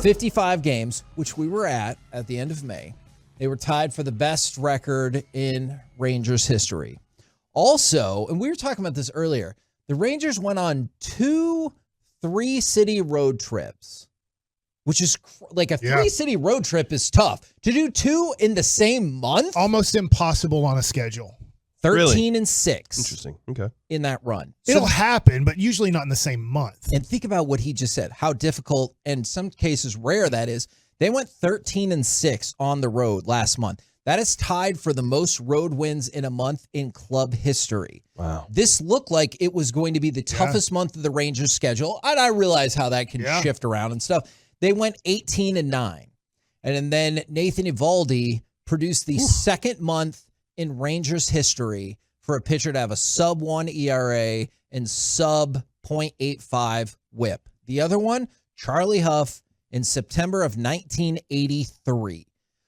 55 games, which we were at the end of May. They were tied for the best record in Rangers history. Also, and we were talking about this earlier, the Rangers went on 2 3-city road trips, which is like a 3-city road trip is tough. To do 2 in the same month? Almost impossible on a schedule. 13 and 6. Interesting. Okay. In that run. It'll happen, but usually not in the same month. And think about what he just said, how difficult and in some cases rare that is. They went 13 and 6 on the road last month. That is tied for the most road wins in a month in club history. Wow. This looked like it was going to be the toughest month of the Rangers schedule. And I realize how that can shift around and stuff. They went 18 and 9. And then Nathan Eovaldi produced the second month in Rangers history for a pitcher to have a sub-1 ERA and sub-.85 whip. The other one, Charlie Huff, in September of 1983.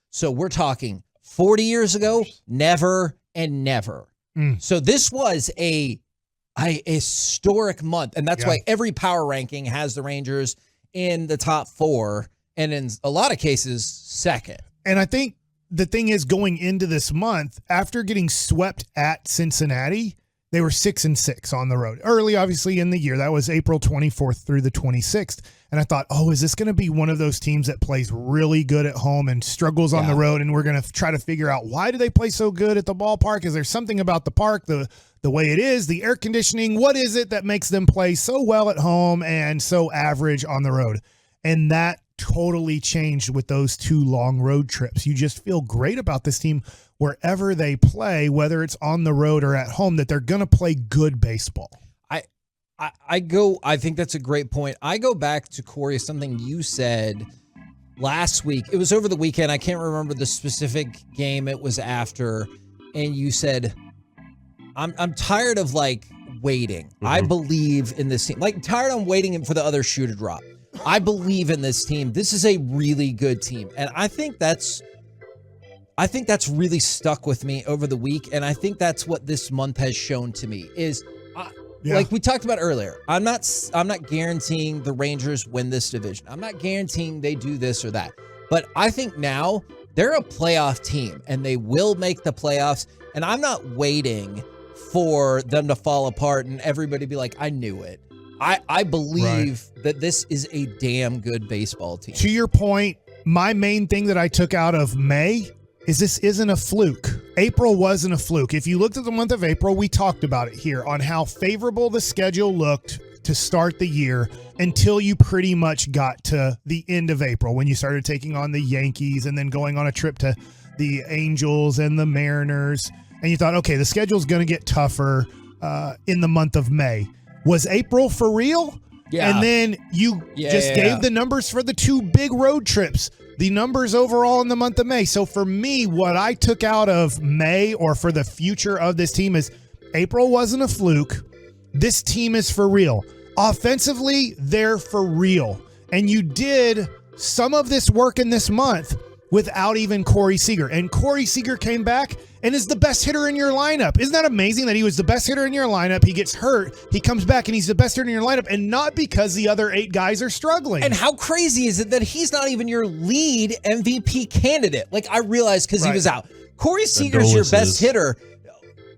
So we're talking 40 years ago, never and never. So this was a historic month, and that's why every power ranking has the Rangers in the top 4, and in a lot of cases, second. And I think the thing is, going into this month, after getting swept at Cincinnati, they were 6 and 6 on the road. Early, obviously, in the year. That was April 24th through the 26th. And I thought, is this going to be one of those teams that plays really good at home and struggles on the road? And we're going to try to figure out, why do they play so good at the ballpark? Is there something about the park, the way it is, the air conditioning? What is it that makes them play so well at home and so average on the road? And that totally changed with those 2 long road trips. You just feel great about this team wherever they play, whether it's on the road or at home, that they're going to play good baseball. I think that's a great point. I go back to, Corey, something you said last week. It was over the weekend. I can't remember the specific game it was after. And you said, I'm tired of waiting. I believe in this team. Tired of waiting for the other shoe to drop. I believe in this team. This is a really good team. And I think that's really stuck with me over the week. And I think that's what this month has shown to me is, like we talked about earlier, I'm not guaranteeing the Rangers win this division. I'm not guaranteeing they do this or that. But I think now they're a playoff team and they will make the playoffs. And I'm not waiting for them to fall apart and everybody be like, I knew it. I believe that this is a damn good baseball team. To your point, my main thing that I took out of May is this isn't a fluke. April wasn't a fluke. If you looked at the month of April, we talked about it here on how favorable the schedule looked to start the year until you pretty much got to the end of April when you started taking on the Yankees and then going on a trip to the Angels and the Mariners. And you thought, okay, the schedule's going to get tougher in the month of May. Was April for real? Yeah. And then you gave the numbers for the 2 big road trips, the numbers overall in the month of May. So for me, what I took out of May or for the future of this team is April wasn't a fluke. This team is for real. Offensively, they're for real. And you did some of this work in this month without even Corey Seager. And Corey Seager came back and is the best hitter in your lineup. Isn't that amazing that he was the best hitter in your lineup? He gets hurt. He comes back and he's the best hitter in your lineup, and not because the other 8 guys are struggling. And how crazy is it that he's not even your lead MVP candidate? I realized because he was out. Corey Seager's your best hitter.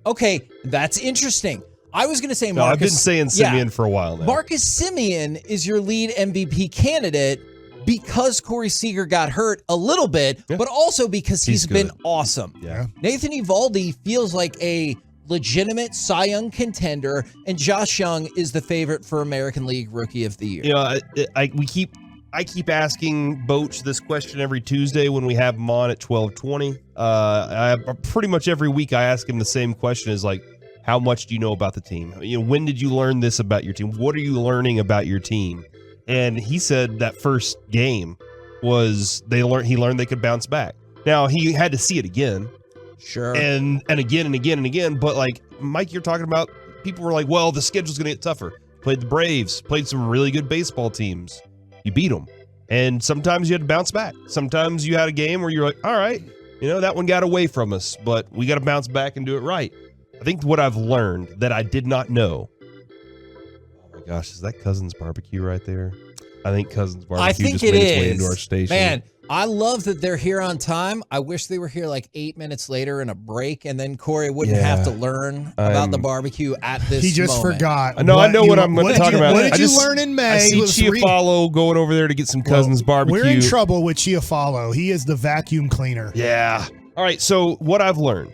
Okay, that's interesting. I was going to say Marcus. I've been saying Semien for a while now. Marcus Semien is your lead MVP candidate because Corey Seager got hurt a little bit, but also because he's been awesome. Yeah. Nathan Eovaldi feels like a legitimate Cy Young contender, and Josh Young is the favorite for American League Rookie of the Year. I keep asking Boach this question every Tuesday when we have him on at 12:20. Pretty much every week I ask him the same question: is how much do you know about the team? When did you learn this about your team? What are you learning about your team? And he said that first game was he learned they could bounce back. Now he had to see it again. Sure. And again and again and again. But Mike, you're talking about, people were like, well, the schedule's going to get tougher. Played the Braves, played some really good baseball teams. You beat them. And sometimes you had to bounce back. Sometimes you had a game where you're like, all right, that one got away from us, but we got to bounce back and do it right. I think what I've learned that I did not know. Gosh, is that Cousin's Barbecue right there? I think Cousins I Barbecue think just it made its way is. into our station. Man, I love that they're here on time. I wish they were here like 8 minutes later in a break, and then Corey wouldn't have to learn about the barbecue at this He just moment. forgot. I know what I'm going to talk about. What did I you learn in May? I see Chiafalo going over there to get some Cousins Barbecue. We're in trouble with Chiafalo. He is the vacuum cleaner. Yeah. All right, so what I've learned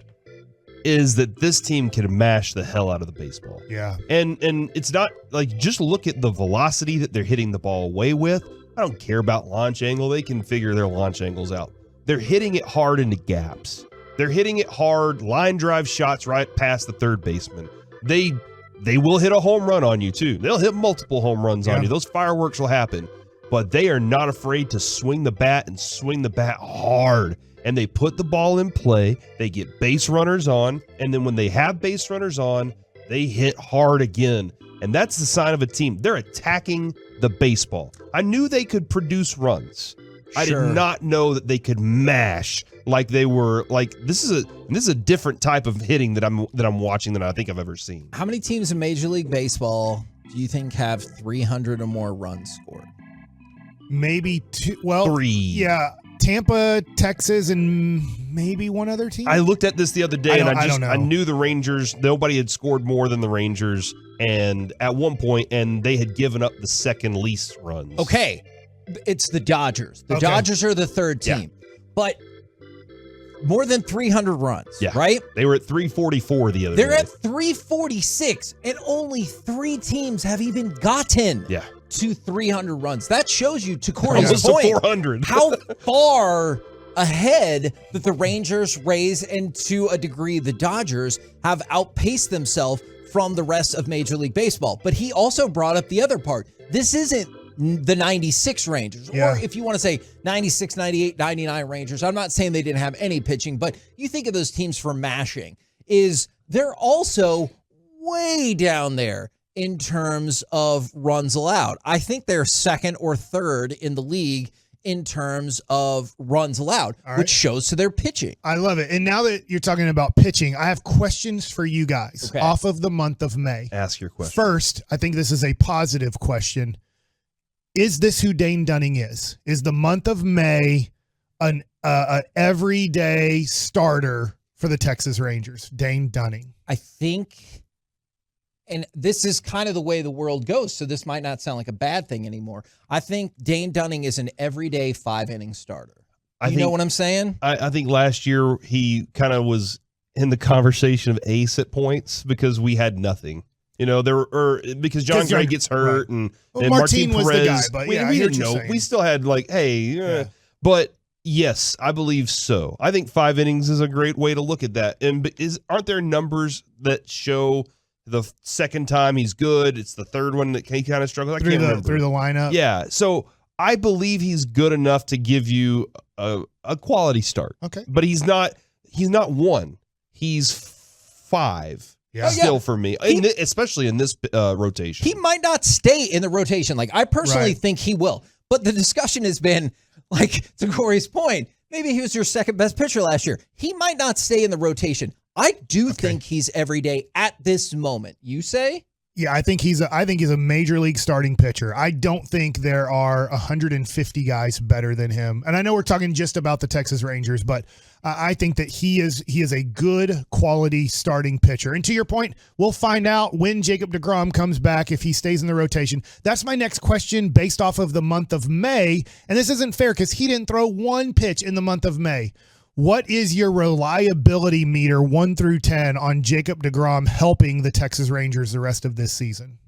is that this team can mash the hell out of the baseball. Yeah. And it's not like, just look at the velocity that they're hitting the ball away with. I don't care about launch angle. They can figure their launch angles out. They're hitting it hard into gaps. They're hitting it hard, line drive shots right past the third baseman. They will hit a home run on you too. They'll hit multiple home runs on you. Those fireworks will happen. But they are not afraid to swing the bat and swing the bat hard. And they put the ball in play. They get base runners on. And then when they have base runners on, they hit hard again. And that's the sign of a team. They're attacking the baseball. I knew they could produce runs. I did not know that they could mash like they were. Like this is a different type of hitting that I'm watching than I think I've ever seen. How many teams in Major League Baseball do you think have 300 or more runs scored? Maybe two. Well, 3. Yeah. Tampa, Texas, and maybe one other team. I looked at this the other day, and I knew the Rangers. Nobody had scored more than the Rangers, and at one point, and they had given up the second least runs. Okay, it's the Dodgers. The Dodgers are the third team, but more than 300 runs. Right? They were at 344 the other day. They're at 346, and only 3 teams have even gotten to 300 runs. That shows you, to Corey's point, 400. how far ahead that the Rangers, Rays, and to a degree the Dodgers have outpaced themselves from the rest of Major League Baseball. But he also brought up the other part. This isn't the 96 Rangers, or if you want to say 96, 98, 99 Rangers. I'm not saying they didn't have any pitching, but you think of those teams for mashing, they're also way down there in terms of runs allowed. I think they're second or third in the league in terms of runs allowed, which shows to their pitching. I love it. And now that you're talking about pitching, I have questions for you guys off of the month of May. Ask your question. First, I think this is a positive question. Is this who Dane Dunning is? Is the month of May an everyday starter for the Texas Rangers? Dane Dunning. I think, and this is kind of the way the world goes, so this might not sound like a bad thing anymore. I think Dane Dunning is an everyday 5-inning starter. You know what I'm saying? I think last year he kind of was in the conversation of ace at points because we had nothing. You know, because John Gray gets hurt and Martin was Perez, the guy, but we didn't know. We still had but yes, I believe so. I think 5 innings is a great way to look at that. And aren't there numbers that show the second time he's good? It's the third one that he kind of struggles. I can't remember through the lineup. Yeah, so I believe he's good enough to give you a quality start. Okay, but he's not 1. He's 5. Yeah. Still for me, especially in this rotation. He might not stay in the rotation. Like, I personally think he will. But the discussion has been, like, to Corey's point, maybe he was your second best pitcher last year. He might not stay in the rotation. I do think he's every day at this moment. You say? Yeah, I think he's a major league starting pitcher. I don't think there are 150 guys better than him. And I know we're talking just about the Texas Rangers, but I think that he is a good quality starting pitcher. And to your point, we'll find out when Jacob deGrom comes back, if he stays in the rotation. That's my next question based off of the month of May. And this isn't fair because he didn't throw one pitch in the month of May. What is your reliability meter 1 through 10 on Jacob deGrom helping the Texas Rangers the rest of this season?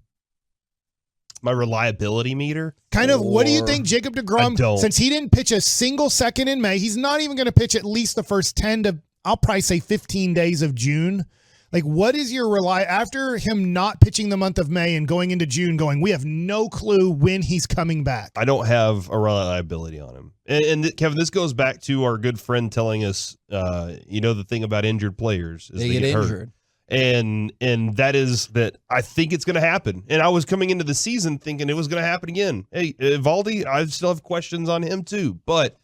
My reliability meter? What do you think Jacob deGrom, since he didn't pitch a single second in May, he's not even going to pitch at least the first 10 to, I'll probably say 15 days of June. Like, what is your after him not pitching the month of May and going into June we have no clue when he's coming back? I don't have a reliability on him. And Kevin, this goes back to our good friend telling us, the thing about injured players is they get injured. And that is that I think it's going to happen. And I was coming into the season thinking it was going to happen again. Hey, Eovaldi, I still have questions on him too, but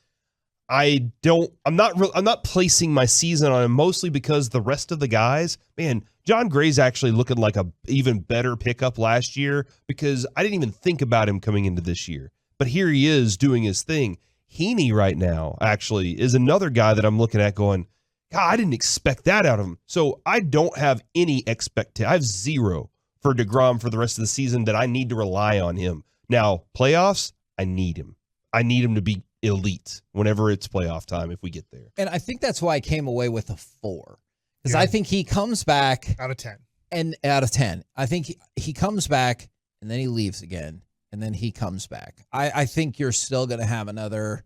I'm not placing my season on him mostly because the rest of the guys, man, John Gray's actually looking like a even better pickup last year because I didn't even think about him coming into this year. but here he is doing his thing. Heaney right now actually is another guy that I'm looking at going, God, I didn't expect that out of him. So I don't have any expectation. I have zero for deGrom for the rest of the season that I need to rely on him. Now, playoffs, I need him. I need him to be elite whenever it's playoff time if we get there. And I think that's why I came away with a 4. Because I think he comes back. Out of 10. And out of 10. I think he comes back, and then he leaves again, and then he comes back. I think you're still going to have another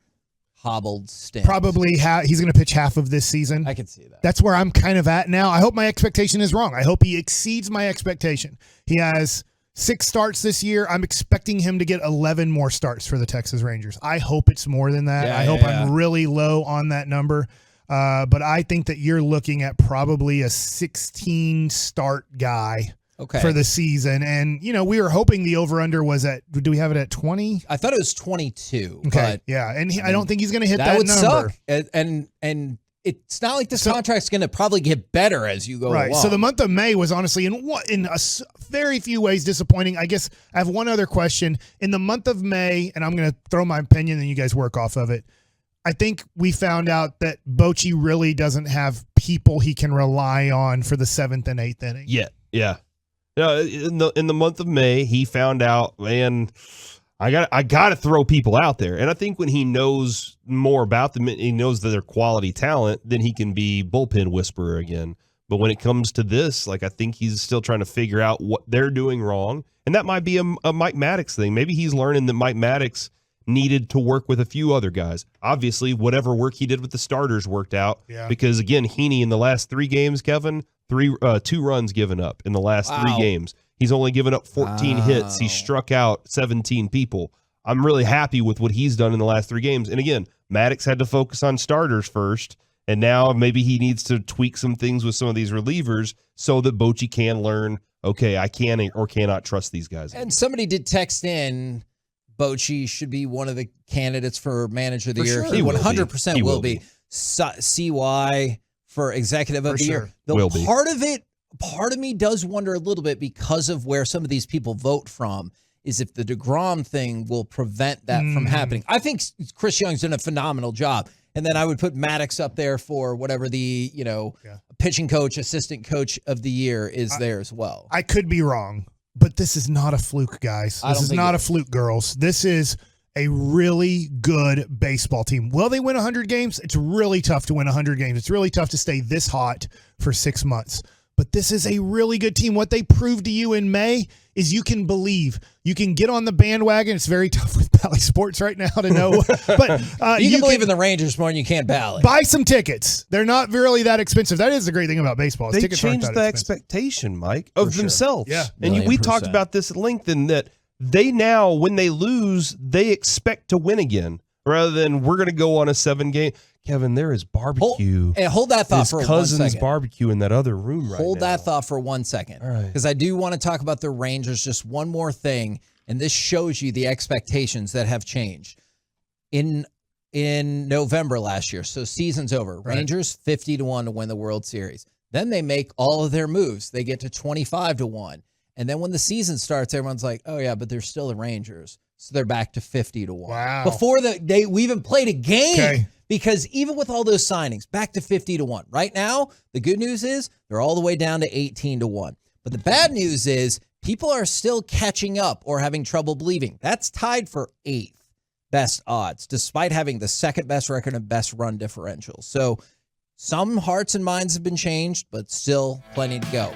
hobbled stint. Probably he's going to pitch half of this season. I can see that. That's where I'm kind of at now. I hope my expectation is wrong. I hope he exceeds my expectation. He has 6 starts this year. I'm expecting him to get 11 more starts for the Texas Rangers. I hope it's more than that. I hope I'm really low on that number. But I think that you're looking at probably a 16 start guy for the season. And, we were hoping the over-under was at, do we have it at 20? I thought it was 22. Okay. But And I don't think he's going to hit that would number. Suck. And it's not like this contract's going to probably get better as you go along. So the month of May was honestly in a very few ways disappointing. I guess I have one other question. In the month of May, and I'm going to throw my opinion and you guys work off of it. I think we found out that Bochy really doesn't have people he can rely on for the 7th and 8th inning. Yeah. In the month of May, he found out, man, I got to throw people out there. And I think when he knows more about them, he knows that they're quality talent, then he can be bullpen whisperer again. But when it comes to this, I think he's still trying to figure out what they're doing wrong. And that might be a Mike Maddox thing. Maybe he's learning that Mike Maddox needed to work with a few other guys. Obviously, whatever work he did with the starters worked out. Yeah. Because, again, Heaney in the last 3 games, Kevin, 2 runs given up in the last 3 games. He's only given up 14 hits. He struck out 17 people. I'm really happy with what he's done in the last 3 games. And, again, Maddox had to focus on starters first, and now maybe he needs to tweak some things with some of these relievers so that Bochy can learn, okay, I can or cannot trust these guys. And somebody did text in, Bochy should be one of the candidates for manager of the year. Sure. He 100% will be. CY for executive of the year. Part of me does wonder a little bit because of where some of these people vote from is if the deGrom thing will prevent that from happening. I think Chris Young's done a phenomenal job. And then I would put Maddox up there for whatever the, pitching coach, assistant coach of the year is there as well. I could be wrong. But this is not a fluke, guys. This is not a fluke, girls. This is a really good baseball team. Will they win 100 games? It's really tough to win 100 games. It's really tough to stay this hot for 6 months. But this is a really good team. What they proved to you in May is you can believe. You can get on the bandwagon. It's very tough with Bally Sports right now to know. But you can believe in the Rangers more than you can Bally. Buy some tickets. They're not really that expensive. That is the great thing about baseball. They changed the expectation, Mike, of themselves. Yeah. And we talked about this at length in that they now, when they lose, they expect to win again rather than we're going to go on a 7-game. Kevin, there is barbecue. Hold that thought for 1 second. His cousin's barbecue in that other room right now. Hold that thought for 1 second. All right. Because I do want to talk about the Rangers. Just one more thing, and this shows you the expectations that have changed. In November last year, so season's over. Right. Rangers 50-1 to win the World Series. Then they make all of their moves. They get to 25-1. And then when the season starts, everyone's like, oh, yeah, but they're still the Rangers. So they're back to 50-1. Wow. Before we even played a game. Okay. Because even with all those signings, back to 50-1. Right now, the good news is they're all the way down to 18-1. But the bad news is people are still catching up or having trouble believing. That's tied for 8th best odds, despite having the 2nd best record and best run differential. So some hearts and minds have been changed, but still plenty to go.